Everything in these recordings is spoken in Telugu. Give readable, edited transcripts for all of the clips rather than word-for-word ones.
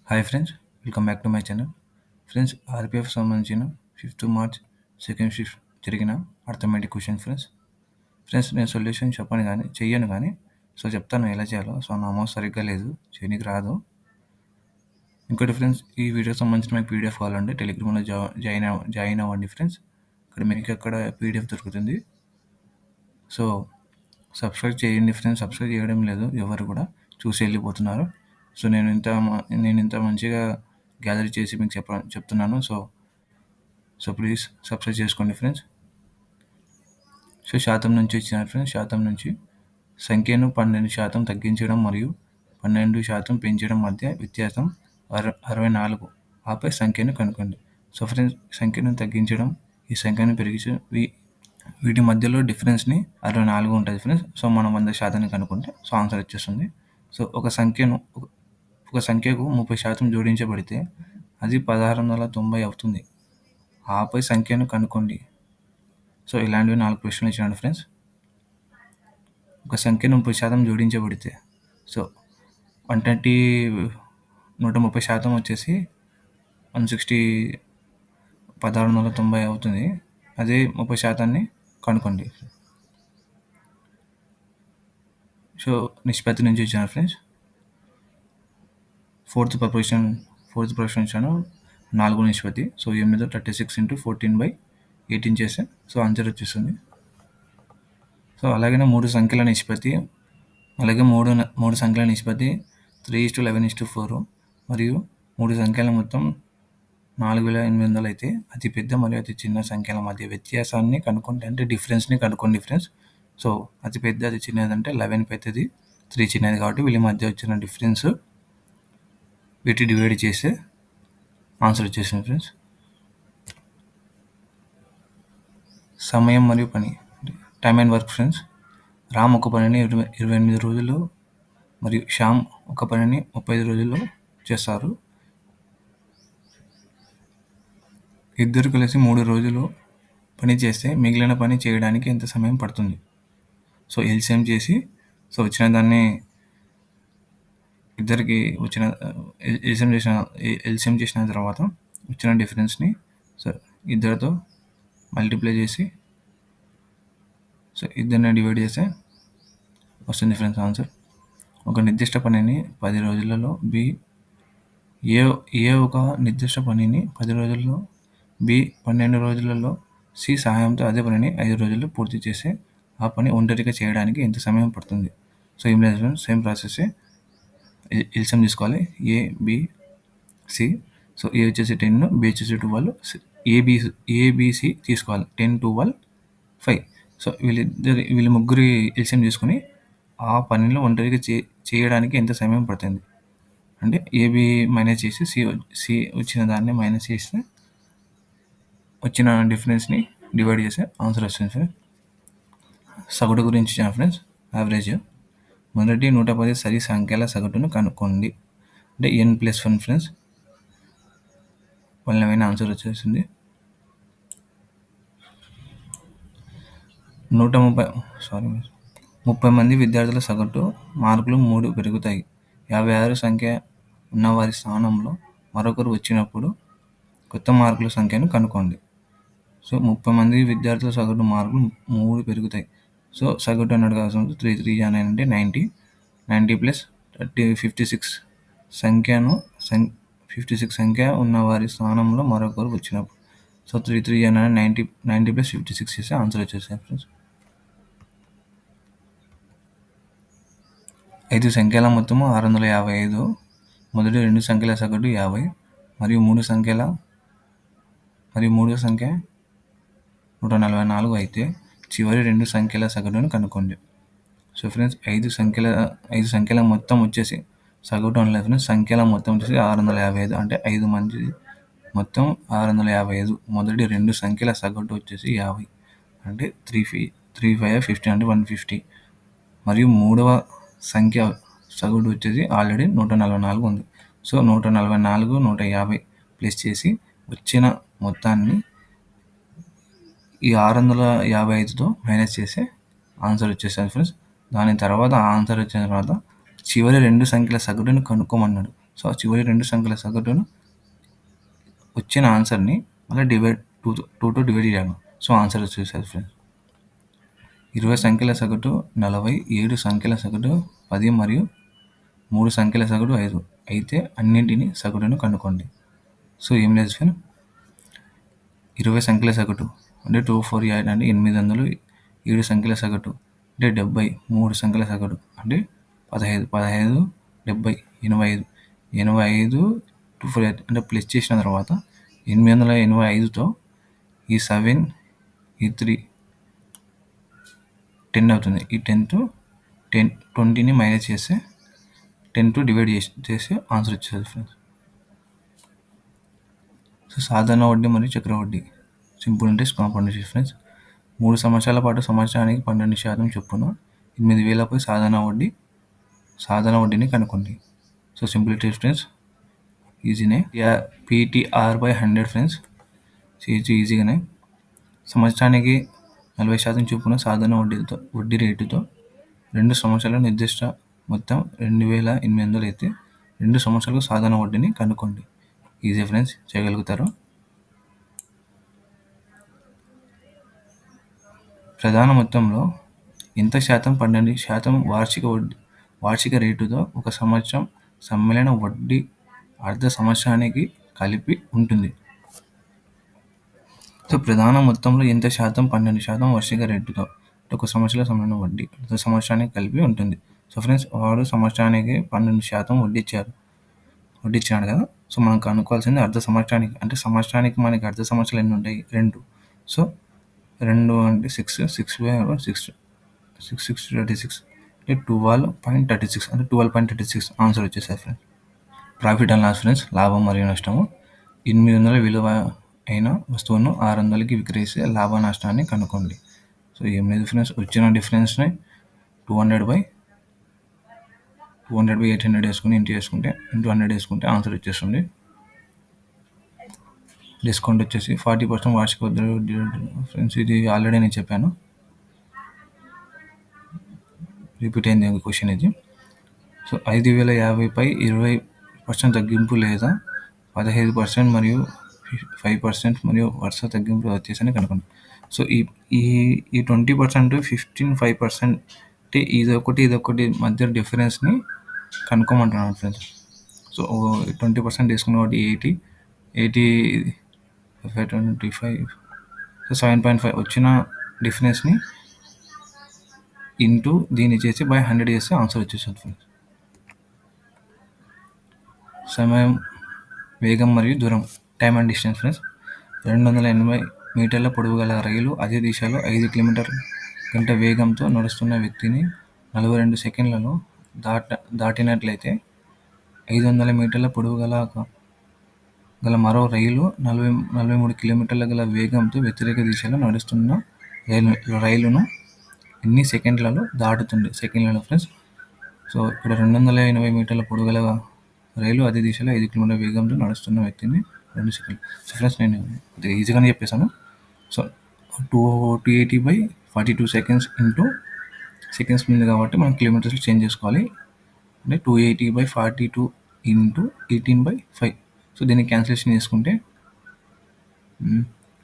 Hi friends, welcome back to my channel. Friends, RPF సంబంధించిన 5th మార్చ్ సెకండ్ షిఫ్ట్ జరిగిన అర్థమెటిక్ క్వశ్చన్ ఫ్రెండ్స్. నేను సొల్యూషన్ చెయ్యను కానీ చెప్తాను ఎలా చేయాలో. నా మౌస్ సరిగ్గా లేదు, చేయనికి రాదు. ఇంకోటి ఫ్రెండ్స్, ఈ వీడియోకి సంబంధించిన మీకు పీడిఎఫ్ కావాలంటే టెలిగ్రామ్లో జాయిన్ అవ్వండి ఫ్రెండ్స్. మీకు అక్కడ పీడిఎఫ్ దొరుకుతుంది. సబ్స్క్రైబ్ చేయండి ఫ్రెండ్స్. సబ్స్క్రైబ్ చేయడం లేదు ఎవరు కూడా, చూసి వెళ్ళిపోతున్నారు. నేను ఇంత మంచిగా గ్యాదర్ చేసి మీకు చెప్తున్నాను. ప్లీజ్ సబ్స్క్రైబ్ చేసుకోండి ఫ్రెండ్స్. శాతం నుంచి ఇచ్చినారు ఫ్రెండ్స్. శాతం నుంచి సంఖ్యను 12% తగ్గించడం మరియు 12% పెంచడం మధ్య వ్యత్యాసం 64. ఆపై సంఖ్యను కనుక్కోండి. ఫ్రెండ్స్, సంఖ్యను తగ్గించడం, ఈ సంఖ్యను పెరిగించడం, వీటి మధ్యలో డిఫరెన్స్ని 64 ఉంటుంది ఫ్రెండ్స్. మనం 100% కనుక్కుంటే ఆన్సర్ వచ్చేస్తుంది. ఒక సంఖ్యకు 30% జోడించబడితే అది 1690 అవుతుంది. ఆపై సంఖ్యను కనుక్కోండి. ఇలాంటివి 4 ప్రశ్నలు ఇచ్చినాడు ఫ్రెండ్స్. ఒక సంఖ్యను 30% జోడించబడితే 130% వచ్చేసి 160 1690 అవుతుంది. అదే 30%ని కనుక్కోండి. నిష్పత్తి నుంచి ఇచ్చాను ఫ్రెండ్స్. ఫోర్త్ ప్రొపోర్షన్ ఇచ్చాను, 4 నిష్పత్తి. 8 36 × 14/18 చేస్తే ఆన్సర్ వచ్చేస్తుంది. అలాగే మూడు సంఖ్యల నిష్పత్తి 3:11:4 మరియు 3 సంఖ్యల మొత్తం 4800 అయితే అతిపెద్ద మరియు అతి చిన్న సంఖ్యల మధ్య వ్యత్యాసాన్ని కనుక్కోండి. అంటే డిఫరెన్స్ని కనుక్కోండి ఫ్రెండ్స్. అతి పెద్ద అతి చిన్నది అంటే 11 పెద్దది, 3 చిన్నది. కాబట్టి వీళ్ళ మధ్య వచ్చిన డిఫరెన్స్ వీటి డివైడ్ చేస్తే ఆన్సర్ వచ్చేసింది ఫ్రెండ్స్. సమయం మరియు పని, time and work friends. Ram ఒక పనిని 28 రోజుల్లో మరియు శ్యామ్ ఒక పనిని 35 రోజుల్లో చేస్తారు. ఇద్దరు కలిసి 3 రోజులు పని చేస్తే మిగిలిన పని చేయడానికి ఎంత సమయం పడుతుంది? ఎల్సిఎం చేసి వచ్చిన దాన్ని ఇద్దరికి ఎల్సిఎం చేసిన తర్వాత వచ్చిన డిఫరెన్స్ని ఇద్దరితో మల్టిప్లై చేసి ఇద్దరిని డివైడ్ చేస్తే వస్తుంది ఫ్రెండ్స్ ఆన్సర్. ఒక నిర్దిష్ట పనిని 10 రోజులలో ఏ ఒక నిర్దిష్ట పనిని 10 రోజుల్లో, బి 12 రోజులలో, సి సహాయంతో అదే పనిని 5 రోజుల్లో పూర్తి చేస్తే ఆ పని ఒంటరిగా చేయడానికి ఎంత సమయం పడుతుంది? ఏం లేదు ఫ్రెండ్స్, సేమ్ ప్రాసెస్. ఎల్సిఎం తీసుకోవాలి. ఏ, బి, సి. ఏ వచ్చేసి 10, బి వచ్చేసి 12, ఏబిసి తీసుకోవాలి. 10, 12, 5. వీళ్ళు ముగ్గురి ఎల్సిఎం తీసుకొని ఆ పనిలో ఒంటరిగా చేయడానికి ఎంత సమయం పడుతుంది అంటే ఏబి మైనస్ చేసి సి వచ్చిన దాన్ని మైనస్ చేస్తే వచ్చిన డిఫరెన్స్ని డివైడ్ చేస్తే ఆన్సర్ వస్తుంది ఫ్రెండ్స్. సగటు గురించి ఫ్రెండ్స్, యావరేజ్. మొదటి 110 సరి సంఖ్యల సగటును కనుక్కోండి. అంటే n+1 ఫ్రెండ్స్. వాళ్ళమైన ఆన్సర్ వచ్చేసింది 30 మంది విద్యార్థుల సగటు మార్కులు 3 పెరుగుతాయి. 56 సంఖ్య ఉన్నవారి స్థానంలో మరొకరు వచ్చినప్పుడు కొత్త మార్కుల సంఖ్యను కనుక్కోండి. 30 మంది విద్యార్థుల సగటు మార్కులు 3 పెరుగుతాయి. సగటు అన్నాడు కదా, 3 3 అంటే 90. 90 + 56 సంఖ్య ఉన్నవారి స్థానంలో మరొకరు వచ్చినప్పుడు 3 3 90 + 56 చేస్తే ఆన్సర్ వచ్చేసాయి ఫ్రెండ్స్. 5 సంఖ్యల మొత్తము 655. మొదటి 2 సంఖ్యల సగటు 50 మరియు మూడో సంఖ్య 144 అయితే చివరి 2 సంఖ్యల సగటును కనుక్కోండి. ఫ్రెండ్స్, 5 సంఖ్యల మొత్తం వచ్చేసి సగటు అనలేదు ఫ్రెండ్స్. సంఖ్యల మొత్తం వచ్చేసి 655. అంటే 5 మంది మొత్తం 655. మొదటి 2 సంఖ్యల సగటు వచ్చేసి 50. అంటే 3 5 50 అంటే 150. మరియు మూడవ సంఖ్య సగటు వచ్చేసి ఆల్రెడీ 144 ఉంది. 144 150 ప్లస్ చేసి వచ్చిన మొత్తాన్ని ఈ 655తో మైనస్ చేస్తే ఆన్సర్ వచ్చేసాయి ఫ్రెండ్స్. దాని తర్వాత ఆన్సర్ వచ్చిన తర్వాత చివరి 2 సంఖ్యల సగటును కనుక్కోమన్నాడు. సో ఆ చివరి 2 సంఖ్యల సగటును వచ్చిన ఆన్సర్ని మళ్ళీ టూతో డివైడ్ చేయాలి. సో ఆన్సర్ వచ్చేసేది ఫ్రెండ్స్ 20 సంఖ్యల సగటు 40, 7 సంఖ్యల సగటు 10 మరియు 3 సంఖ్యల సగటు 5 అయితే అన్నింటిని సగటును కనుక్కోండి. సో ఏం లేదు ఫ్రెండ్, 20 సంఖ్యల సగటు అంటే 2, 4, 8 అంటే 800, 7 సంఖ్యల సగటు అంటే 70, 3 సంఖ్యల సగటు అంటే 15, 15, 70, 85, 85, 2, 4, 8 అంటే ప్లస్ చేసిన తర్వాత 885తో ఈ 7, ఈ 3, 10 అవుతుంది. ఈ 10తో 20ని మైనస్ చేస్తే 10తో డివైడ్ చేస్తే ఆన్సర్ వచ్చేది ఫ్రెండ్స్. సో సాధారణ వడ్డీ మరియు చక్ర వడ్డీ simple interest compound interest friends. 3 సంవత్సరాల పాటు సంవత్సరానికి 12% చొప్పున 8,000పై సాధారణ వడ్డీని కనుక్కోండి. సో సింపుల్ ఇంట్రెస్ట్ ఫ్రెండ్స్ ఈజీనే. PTR/100 ఫ్రెండ్స్ ఈజీగానే. సంవత్సరానికి 40% చొప్పున సాధారణ వడ్డీ రేటుతో 2 సంవత్సరాల నిర్దిష్ట మొత్తం 2,800 అయితే 2 సంవత్సరాలకు సాధారణ వడ్డీని కనుక్కోండి. ఈజీ ఫ్రెండ్స్, చేయగలుగుతారు. ప్రధాన మొత్తంలో ఎంత శాతం 12% వార్షిక రేటుతో ఒక సంవత్సరం సమ్మేళన వడ్డీ అర్ధ సంవత్సరానికి కలిపి ఉంటుంది. సో ప్రధాన మొత్తంలో ఎంత శాతం 12% వార్షిక రేటుతో ఒక సంవత్సరం సమ్మేళన వడ్డీ అర్ధ సంవత్సరానికి కలిపి ఉంటుంది. సో ఫ్రెండ్స్, వాడు సంవత్సరానికి 12% వడ్డీ ఇచ్చినాడు కదా. సో మనం కనుక్కోవాల్సింది అర్ధ సంవత్సరానికి. అంటే సంవత్సరానికి మనకి అర్ధ సంవత్సరాలు ఎన్ని ఉంటాయి? 2. సో 2 అంటే 6/6 అంటే 12.36 అంటే 12.36 ఆన్సర్ వచ్చేసాయి friends. Profit and loss friends, లాభం మరియు నష్టము. 800 విలువ అయిన వస్తువును 600కి విక్రయిస్తే లాభ నష్టాన్ని కనుక్కోండి. సో ఏం లేదు ఫ్రెండ్స్, వచ్చిన డిఫరెన్స్ని 200/800 వేసుకుని ఇంటూ 100 వేసుకుంటే ఆన్సర్ వచ్చేస్తుంది. డిస్కౌంట్ వచ్చేసి 40% వార్షిక వడ్డీ ఫ్రెండ్స్. ఇది ఆల్రెడీ నేను చెప్పాను, రిపీట్ అయింది క్వశ్చన్ ఇది. సో 5,050పై 20% తగ్గింపు లేదా 15% మరియు 5% మరియు వరుస తగ్గింపు వచ్చేసని కనుక్కోండి. సో ఈ 20%, 15, 5% అంటే ఇదొకటి మధ్య డిఫరెన్స్ని కనుక్కోమంటున్నాను ఫ్రెండ్స్. సో 20% తీసుకున్న వాటి 80, 25, సో 7.5 వచ్చిన డిఫరెన్స్ని ఇంటూ దీన్ని చేసి బై 100 చేస్తే ఆన్సర్ వచ్చేస్తుంది ఫ్రెండ్స్. సమయం, వేగం మరియు దూరం, టైమ్ అండ్ డిస్టెన్స్ ఫ్రెండ్స్. 280 మీటర్ల పొడవు గల రైలు అదే దిశలో 5 కిలోమీటర్ల గంట వేగంతో నడుస్తున్న వ్యక్తిని 42 సెకండ్లలో దాటినట్లయితే 500 మీటర్ల పొడవు గల మరో రైలు 43 కిలోమీటర్ల గల వేగంతో వ్యతిరేక దిశలో నడుస్తున్న రైలును ఎన్ని సెకండ్లలో దాటుతుంది? సెకండ్లలో ఫ్రెండ్స్. సో ఇక్కడ 280 మీటర్ల పొడవు గల రైలు అదే దిశలో 5 కిలోమీటర్ల వేగంతో నడుస్తున్న వ్యక్తిని 2 సెకండ్లు. సో ఫ్రెండ్స్, నేను ఈజీగానే చెప్పేశాను. సో 280/42 సెకండ్స్ ఇంటూ సెకండ్స్ ఉంది కాబట్టి మనం కిలోమీటర్స్లో చేంజ్ చేసుకోవాలి. అంటే 280/42 ఇంటూ 18/5. సో దీన్ని క్యాన్సిలేషన్ చేసుకుంటే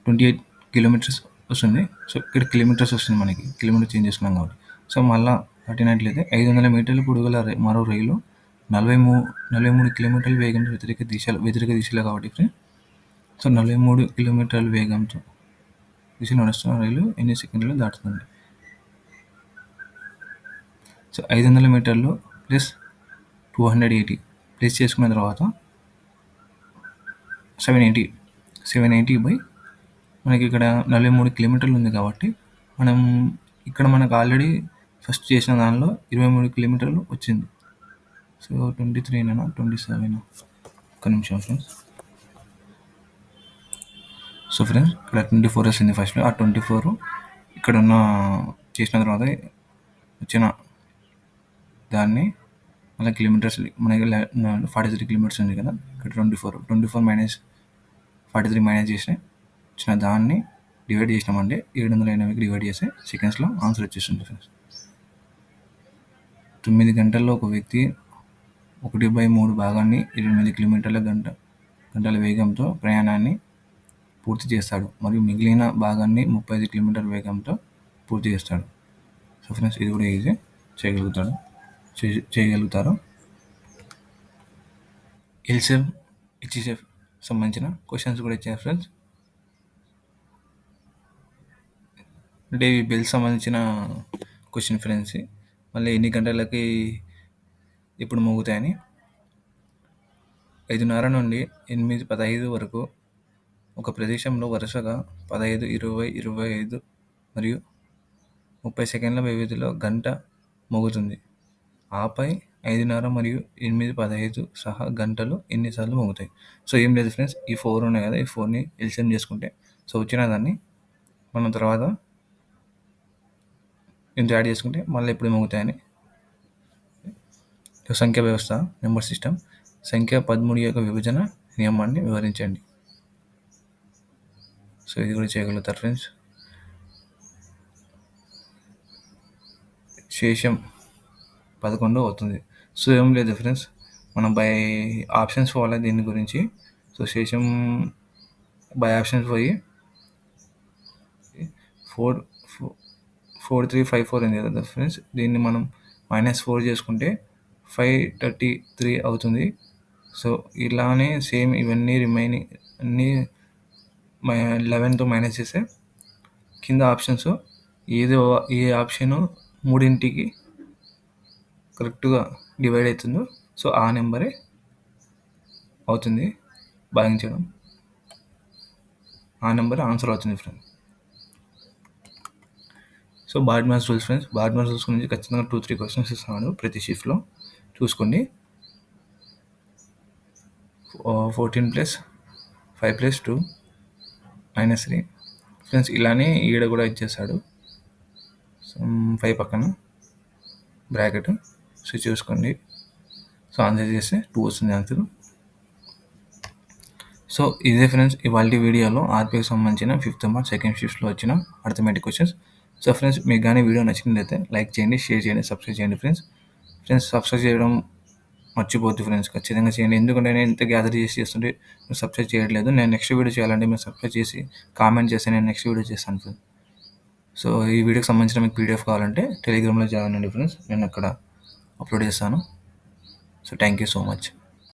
28 కిలోమీటర్స్ వస్తుంది. సో ఇక్కడ కిలోమీటర్స్ వస్తుంది, మనకి కిలోమీటర్ చేంజ్ చేసుకున్నాం కాబట్టి. సో మళ్ళీ దాటినట్లయితే 500 మీటర్ల పొడవు గల మరో రైలు 43 కిలోమీటర్ల వేగంతో వ్యతిరేక దిశలో కాబట్టి సో 43 కిలోమీటర్ల వేగంతో దిశ నడుస్తున్న రైలు ఎన్ని సెకండ్లలో దాటుతుంది? సో 500 మీటర్లు ప్లస్ 280 ప్లస్ చేసుకున్న తర్వాత 780 బై మనకి ఇక్కడ 43 కిలోమీటర్లు ఉంది కాబట్టి మనకు ఆల్రెడీ ఫస్ట్ చేసిన దానిలో 23 కిలోమీటర్లు వచ్చింది. సో 23 27 ఒక్క నిమిషం ఫ్రెండ్స్. సో ఫ్రెండ్స్, ఇక్కడ 24 వస్తుంది ఫస్ట్లో. ఆ 24 ఇక్కడ ఉన్న చేసిన తర్వాత వచ్చిన దాన్ని మళ్ళీ కిలోమీటర్స్ మనకి 43 కిలోమీటర్స్ ఉంది కదా. ఇక్కడ 24 మైనస్ 43 మైనస్ చేసి వచ్చిన దాన్ని డివైడ్ చేసినామంటే 780కి డివైడ్ చేస్తే సెకండ్స్లో ఆన్సర్ వచ్చేస్తుంది ఫ్రెండ్స్. 9 గంటల్లో ఒక వ్యక్తి 1/3 భాగాన్ని 8 కిలోమీటర్ల గంటల వేగంతో ప్రయాణాన్ని పూర్తి చేస్తాడు మరియు మిగిలిన భాగాన్ని 35 కిలోమీటర్ల వేగంతో పూర్తి చేస్తాడు. సో ఫ్రెండ్స్ ఇది కూడా ఈజీ చేయగలుగుతారు. ఎల్సిఎం హెచ్సిఎఫ్ సంబంధించిన క్వశ్చన్స్ కూడా ఇచ్చారు ఫ్రెండ్స్. అంటే ఇవి బెల్ సంబంధించిన క్వశ్చన్ ఫ్రెండ్స్. మళ్ళీ ఎన్ని గంటలకి ఇప్పుడు మోగుతాయని 5:30 నుండి 8:15 వరకు ఒక ప్రదేశంలో వరుసగా 15, 20, 25 మరియు 30 సెకండ్ల వ్యవధిలో గంట మోగుతుంది. ఆపై 5:30 మరియు 8:15 సహా గంటలు ఎన్నిసార్లు మోగుతాయి? సో ఏం లేదు ఫ్రెండ్స్, ఈ 4 ఉన్నాయి కదా, ఈ 4ని ఎల్సిఎం చేసుకుంటే సో వచ్చిన దాన్ని మనం తర్వాత ఇంత యాడ్ చేసుకుంటే మళ్ళీ ఎప్పుడు మోగుతాయని. సంఖ్యా వ్యవస్థ నెంబర్ సిస్టమ్ సంఖ్య 13 యొక్క విభజన నియమాన్ని వివరించండి. సో ఇది కూడా చేయగలుగుతారు ఫ్రెండ్స్. శేషం 11 అవుతుంది. సో ఏం లేదు ఫ్రెండ్స్, మనం బై ఆప్షన్స్ పోవాలి దీని గురించి. సో శేషం బై ఆప్షన్స్ పోయి 4354 ఉంది కదా ఫ్రెండ్స్, దీన్ని మనం -4 చేసుకుంటే 533 అవుతుంది. సో ఇలానే సేమ్ ఇవన్నీ రిమైనింగ్ అన్నీ 11తో మైనస్ చేస్తే కింద ఆప్షన్స్ ఏ ఆప్షన్ 3కి కరెక్ట్గా డివైడ్ అవుతుందో సో ఆ నెంబరే అవుతుంది భాగించడం, ఆ నెంబర్ ఆన్సర్ అవుతుంది ఫ్రెండ్స్. సో బార్డ్మాన్స్ రూల్స్ ఫ్రెండ్స్, బార్డ్మాన్స్ రూల్స్ గురించి ఖచ్చితంగా 2-3 క్వశ్చన్స్ ఇస్తున్నాడు ప్రతి షిఫ్ట్లో, చూసుకోండి. 14 + 5 + 2 -3 ఫ్రెండ్స్. ఇలానే ఈడ కూడా ఇచ్చేస్తాడు 5 పక్కన బ్రాకెట్. సో చూసుకోండి. సో ఆన్సర్ చేస్తే 2 వస్తుంది ఆన్సర్. సో ఇదే ఫ్రెండ్స్ ఇవాళ వీడియోలో ఆర్పికి సంబంధించిన 5th మార్చ్ సెకండ్ షిఫ్ట్లో వచ్చిన అర్థమెటిక్ క్వశ్చన్స్. సో ఫ్రెండ్స్ మీకు కానీ వీడియో నచ్చినట్లయితే లైక్ చేయండి, షేర్ చేయండి, సబ్స్క్రైబ్ చేయండి ఫ్రెండ్స్. సబ్స్క్రైబ్ చేయడం మర్చిపోద్దు ఫ్రెండ్స్, ఖచ్చితంగా చేయండి. ఎందుకంటే నేను ఇంత గ్యాదర్ చేస్తుంటే మీరు సబ్స్క్రైబ్ చేయట్లేదు. నేను నెక్స్ట్ వీడియో చేయాలంటే మీరు సబ్స్క్రైబ్ చేసి కామెంట్ చేస్తే నేను నెక్స్ట్ వీడియో చేస్తాను ఫ్రెండ్స్. సో ఈ వీడియోకి సంబంధించిన మీకు పీడిఎఫ్ కావాలంటే టెలిగ్రామ్లో జాయిన్ అవ్వండి ఫ్రెండ్స్, నేను అక్కడ అప్లోడ్ చేస్తాను. So thank you so much.